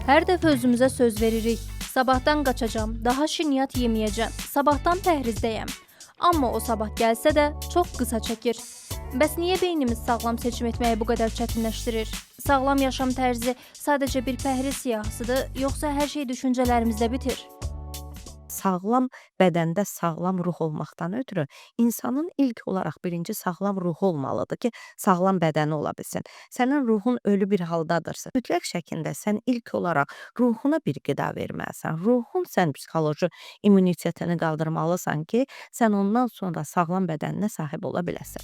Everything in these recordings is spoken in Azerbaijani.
Hər dəfə özümüzə söz veririk. Sabahdan qaçacağam, daha şirniyyat yeməyəcəm, sabahdan pəhrizdəyəm. Amma o sabah gəlsə də çox qısa çəkir. Bəs niyə beynimiz sağlam seçim etməyi bu qədər çətinləşdirir? Sağlam yaşam tərzi sadəcə bir pəhriz siyahısıdır, yoxsa hər şey düşüncələrimizdə bitir? Sağlam bədəndə sağlam ruh olmaqdan ötürü insanın ilk olaraq birinci sağlam ruhu olmalıdır ki, sağlam bədəni ola bilsin. Sənin ruhun ölü bir haldadırsa, mütləq şəkildə sən ilk olaraq ruhuna bir qida verməlisən. Ruhun sən psixoloji immunitetini qaldırmalısan ki, sən ondan sonra sağlam bədəninə sahib ola biləsən.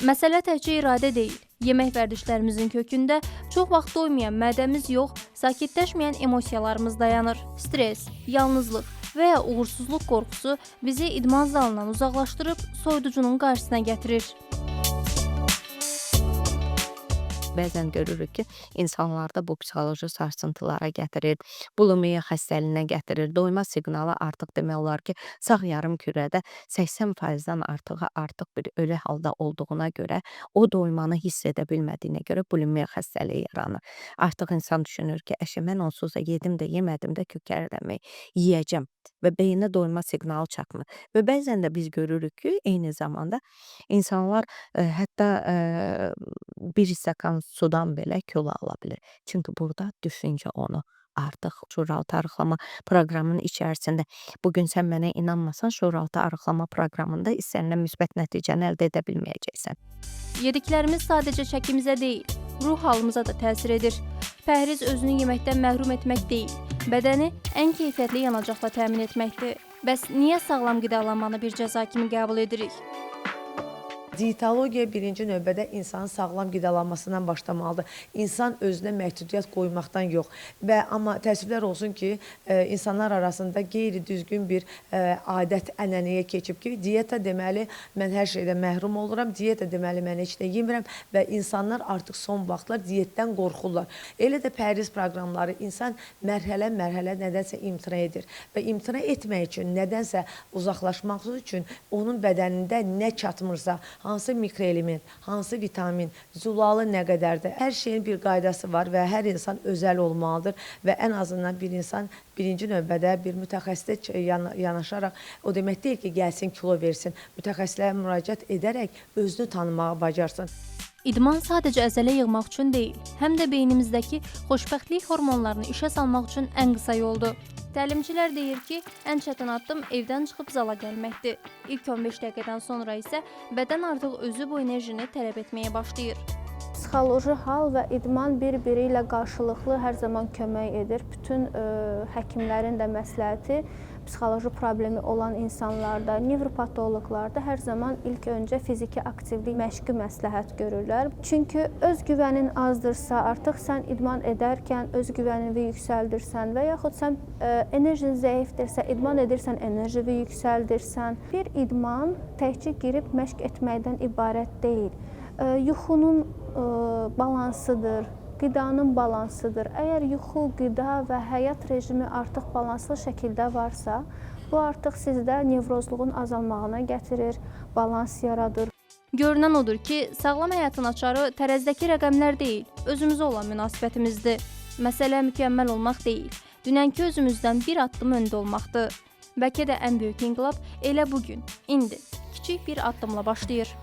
Məsələ təkcə iradə deyil. Yemək vərdişlərimizin kökündə çox vaxt doymayan mədəmiz yox, sakitləşməyən emosiyalarımız dayanır. Stres, yalnızlıq və ya uğursuzluq qorxusu bizi idman zalından uzaqlaşdırıb soyuducunun qarşısına gətirir. Bəzən görürük ki, insanlarda bu psixoloji sarsıntılara gətirir, bulimiya xəstəliyinə gətirir. Doyma siqnalı artıq demək olar ki, sağ yarım kürədə 80%-dən artıq bir ölü halda olduğuna görə, o doymanı hiss edə bilmədiyinə görə bulimiya xəstəliyi yaranır. Artıq insan düşünür ki, əşi mən onsuz da yedim də, yemədim də kökəlirəm, yeyəcəm və beyninə doyma siqnalı çatmır. Və bəzən də biz görürük ki, eyni zamanda insanlar hətta bir stəkan sudan belə kilo ala bilir. Çünki burada düşüncə onu artıq şuuraltı arıqlama proqramının içərisində. Bugün sən mənə inanmasan, şuuraltı arıqlama proqramında istənilən müsbət nəticəni əldə edə bilməyəcəksən. Yediklərimiz sadəcə çəkimizə deyil, ruh halımıza da təsir edir. Pəhriz özünü yeməkdən məhrum etmək deyil, bədəni ən keyfiyyətli yanacaqla təmin etməkdir. Bəs niyə sağlam qidalanmanı bir cəza kimi qəbul edirik? Dietologiya birinci növbədə insanın sağlam qidalanmasından başlamalıdır. İnsan özünə məhdudiyyət qoymaqdan yox. Amma təəssüflər olsun ki, insanlar arasında qeyri-düzgün bir adət, ənənəyə keçib ki, diyeta deməli, mən hər şeydən məhrum oluram, diyeta deməli, mən heç nə yemirəm və insanlar artıq son vaxtlar diyetdən qorxurlar. Elə də pəhriz proqramları insan mərhələ-mərhələ nədənsə imtina edir və imtina etmək üçün, nədənsə uzaqlaşmaq üçün onun bədənində nə çatmırsa, hansı mikroelement, hansı vitamin, zulalı nə qədərdir. Hər şeyin bir qaydası var və hər insan özəl olmalıdır və ən azından bir insan birinci növbədə bir mütəxəssisə yanaşaraq, o demək deyil ki, gəlsin kilo versin, mütəxəssislərə müraciət edərək özünü tanımağı bacarsın. İdman sadəcə əzələ yığmaq üçün deyil, həm də beynimizdəki xoşbəxtlik hormonlarını işə salmaq üçün ən qısa yoldur. Təlimçilər deyir ki, ən çətin addım evdən çıxıb zala gəlməkdir. İlk 15 dəqiqədən sonra isə bədən artıq özü bu enerjini tələb etməyə başlayır. Psixoloji hal və idman bir-biri ilə qarşılıqlı hər zaman kömək edir. Bütün həkimlərin də məsləhəti psixoloji problemi olan insanlarda, nevropatoloqlarda hər zaman ilk öncə fiziki aktivlik məşqi məsləhət görürlər. Çünki özgüvənin azdırsa, artıq sən idman edərkən özgüvənini yüksəldirsən və yaxud sən enerjin zəifdirsə, idman edirsən, enerjini yüksəldirsən. Bir idman təkcə girib məşq etməkdən ibarət deyil. Yuxunun balansıdır, qidanın balansıdır. Əgər yuxu, qida və həyat rejimi artıq balanslı şəkildə varsa, bu artıq sizdə nevrozluğun azalmağına gətirir, balans yaradır. Görünən odur ki, sağlam həyatın açarı tərəzdəki rəqəmlər deyil, özümüzə olan münasibətimizdir. Məsələ mükəmməl olmaq deyil, dünənki özümüzdən bir addım öndə olmaqdır. Bəlkə də ən böyük inqilab elə bugün, indi, kiçik bir addımla başlayır.